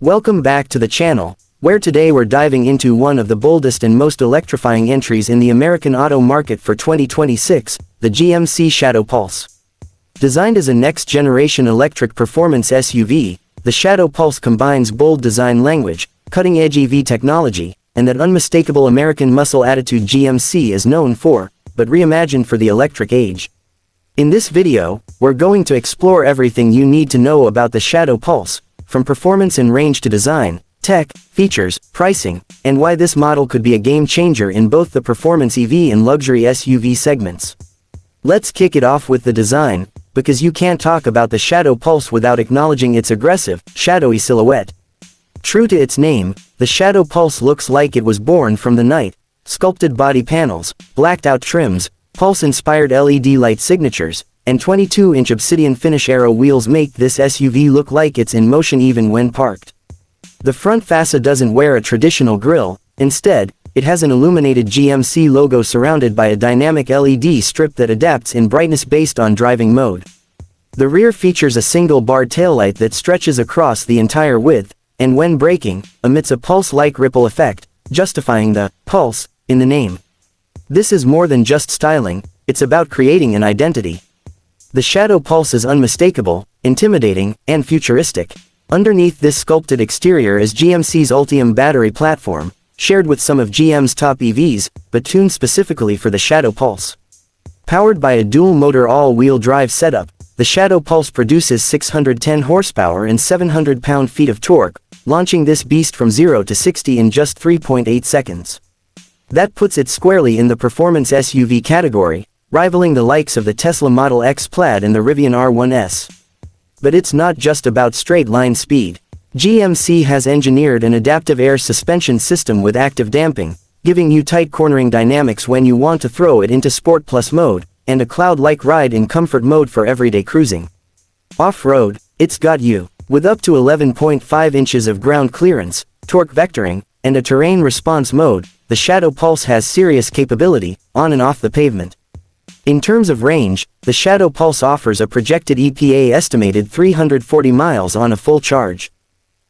Welcome back to the channel, where today we're diving into one of the boldest and most electrifying entries in the American auto market for 2026, the GMC Shadow Pulse. Designed as a next-generation electric performance SUV, the Shadow Pulse combines bold design language, cutting-edge EV technology, and that unmistakable American muscle attitude GMC is known for, but reimagined for the electric age. In this video, we're going to explore everything you need to know about the Shadow Pulse, from performance and range to design, tech, features, pricing, and why this model could be a game-changer in both the performance EV and luxury SUV segments. Let's kick it off with the design, because you can't talk about the Shadow Pulse without acknowledging its aggressive, shadowy silhouette. True to its name, the Shadow Pulse looks like it was born from the night. Sculpted body panels, blacked-out trims, Pulse-inspired LED light signatures, and 22-inch obsidian finish aero wheels make this SUV look like it's in motion even when parked. The front fascia doesn't wear a traditional grille, instead, it has an illuminated GMC logo surrounded by a dynamic LED strip that adapts in brightness based on driving mode. The rear features a single-bar taillight that stretches across the entire width, and when braking, emits a pulse-like ripple effect, justifying the pulse in the name. This is more than just styling, it's about creating an identity. The Shadow Pulse is unmistakable, intimidating, and futuristic. Underneath this sculpted exterior is GMC's Ultium battery platform, shared with some of GM's top EVs, but tuned specifically for the Shadow Pulse. Powered by a dual-motor all-wheel drive setup, the Shadow Pulse produces 610 horsepower and 700 pound-feet of torque, launching this beast from 0 to 60 in just 3.8 seconds. That puts it squarely in the performance SUV category, rivaling the likes of the Tesla Model X Plaid and the Rivian R1S. But it's not just about straight-line speed. GMC has engineered an adaptive air suspension system with active damping, giving you tight cornering dynamics when you want to throw it into Sport Plus mode, and a cloud-like ride in comfort mode for everyday cruising. Off-road, it's got you. With up to 11.5 inches of ground clearance, torque vectoring, and a terrain response mode, the Shadow Pulse has serious capability, on and off the pavement. In terms of range, the Shadow Pulse offers a projected EPA estimated 340 miles on a full charge.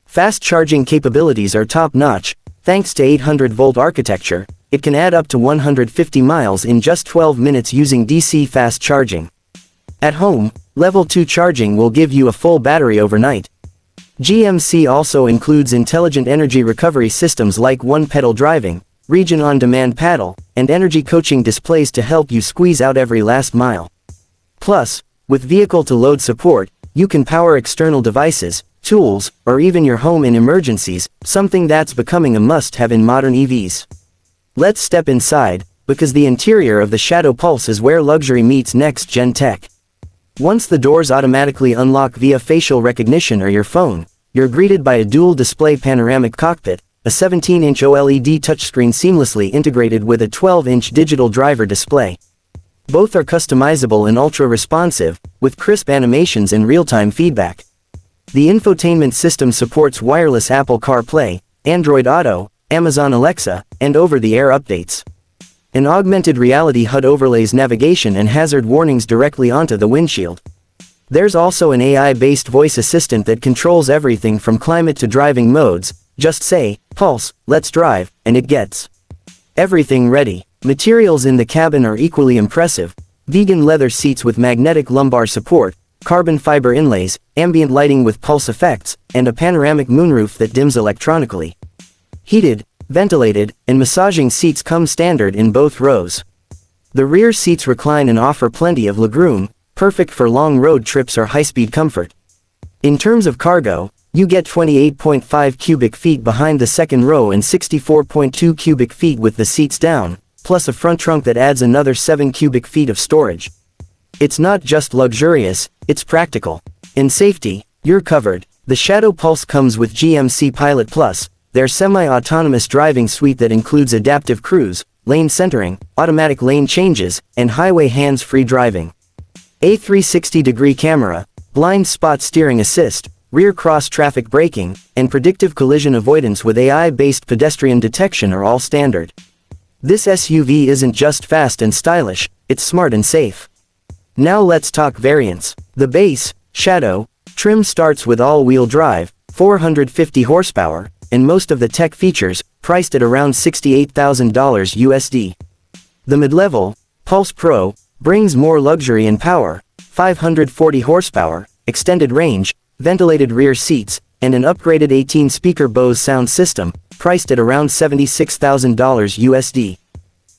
Fast charging capabilities are top-notch. Thanks to 800-volt architecture, it can add up to 150 miles in just 12 minutes using DC fast charging. At home, Level 2 charging will give you a full battery overnight. GMC also includes intelligent energy recovery systems like one-pedal driving, region on-demand paddle, and energy coaching displays to help you squeeze out every last mile. Plus, with vehicle-to-load support, you can power external devices, tools, or even your home in emergencies, something that's becoming a must-have in modern EVs. Let's step inside, because the interior of the Shadow Pulse is where luxury meets next-gen tech. Once the doors automatically unlock via facial recognition or your phone, you're greeted by a dual-display panoramic cockpit, a 17-inch OLED touchscreen seamlessly integrated with a 12-inch digital driver display. Both are customizable and ultra-responsive, with crisp animations and real-time feedback. The infotainment system supports wireless Apple CarPlay, Android Auto, Amazon Alexa, and over-the-air updates. An augmented reality HUD overlays navigation and hazard warnings directly onto the windshield. There's also an AI-based voice assistant that controls everything from climate to driving modes. Just say, "Pulse, let's drive," and it gets everything ready. Materials in the cabin are equally impressive: vegan leather seats with magnetic lumbar support, carbon fiber inlays, ambient lighting with pulse effects, and a panoramic moonroof that dims electronically. Heated, ventilated, and massaging seats come standard in both rows. The rear seats recline and offer plenty of legroom, perfect for long road trips or high-speed comfort. In terms of cargo, you get 28.5 cubic feet behind the second row and 64.2 cubic feet with the seats down, plus a front trunk that adds another 7 cubic feet of storage. It's not just luxurious, it's practical. In safety, you're covered. The Shadow Pulse comes with GMC Pilot Plus, their semi-autonomous driving suite that includes adaptive cruise, lane centering, automatic lane changes, and highway hands-free driving. A 360-degree camera, blind spot steering assist, rear cross-traffic braking, and predictive collision avoidance with AI-based pedestrian detection are all standard. This SUV isn't just fast and stylish, it's smart and safe. Now let's talk variants. The base, Shadow, trim starts with all-wheel drive, 450 horsepower, and most of the tech features, priced at around $68,000 USD. The mid-level, Pulse Pro, brings more luxury and power, 540 horsepower, extended range, ventilated rear seats, and an upgraded 18-speaker Bose sound system, priced at around $76,000 USD.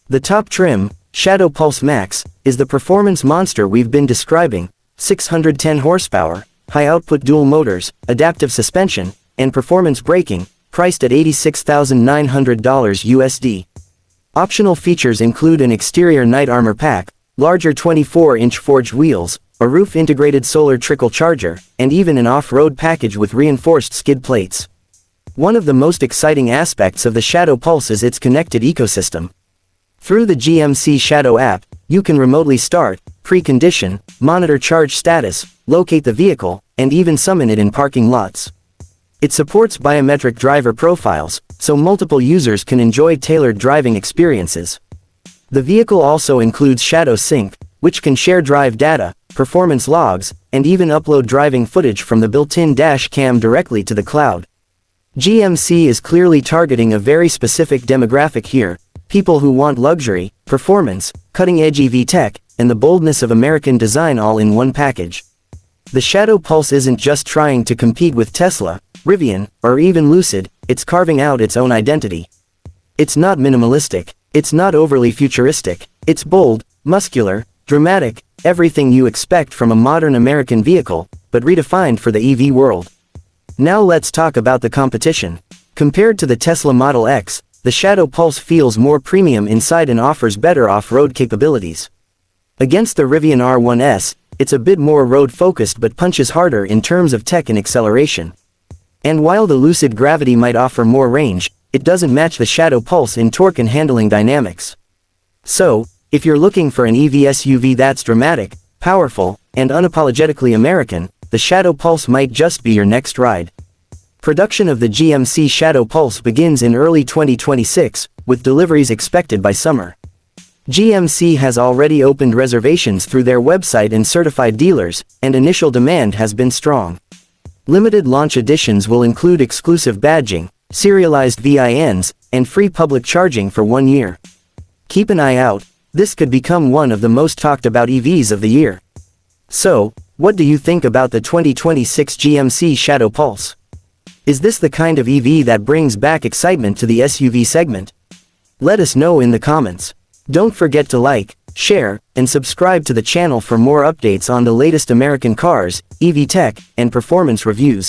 The top trim, Shadow Pulse Max, is the performance monster we've been describing, 610 horsepower, high-output dual motors, adaptive suspension, and performance braking, priced at $86,900 USD. Optional features include an exterior night armor pack, larger 24-inch forged wheels, a roof-integrated solar trickle charger, and even an off-road package with reinforced skid plates. One of the most exciting aspects of the Shadow Pulse is its connected ecosystem. Through the GMC Shadow app, you can remotely start, precondition, monitor charge status, locate the vehicle, and even summon it in parking lots. It supports biometric driver profiles, so multiple users can enjoy tailored driving experiences. The vehicle also includes Shadow Sync, which can share drive data, performance logs, and even upload driving footage from the built-in dash cam directly to the cloud. GMC is clearly targeting a very specific demographic here, people who want luxury, performance, cutting-edge EV tech, and the boldness of American design all in one package. The Shadow Pulse isn't just trying to compete with Tesla, Rivian, or even Lucid, it's carving out its own identity. It's not minimalistic, it's not overly futuristic, it's bold, muscular, dramatic, everything you expect from a modern American vehicle, but redefined for the EV world. Now let's talk about the competition. Compared to the Tesla Model X, the Shadow Pulse feels more premium inside and offers better off-road capabilities. Against the Rivian R1S, it's a bit more road-focused but punches harder in terms of tech and acceleration. And while the Lucid Gravity might offer more range, it doesn't match the Shadow Pulse in torque and handling dynamics. So, if you're looking for an EV SUV that's dramatic, powerful, and unapologetically American, the Shadow Pulse might just be your next ride. Production of the GMC Shadow Pulse begins in early 2026, with deliveries expected by summer. GMC has already opened reservations through their website and certified dealers, and initial demand has been strong. Limited launch editions will include exclusive badging, serialized VINs, and free public charging for 1 year. Keep an eye out, this could become one of the most talked about EVs of the year. So, what do you think about the 2026 GMC Shadow Pulse? Is this the kind of EV that brings back excitement to the SUV segment? Let us know in the comments. Don't forget to like, share, and subscribe to the channel for more updates on the latest American cars, EV tech, and performance reviews.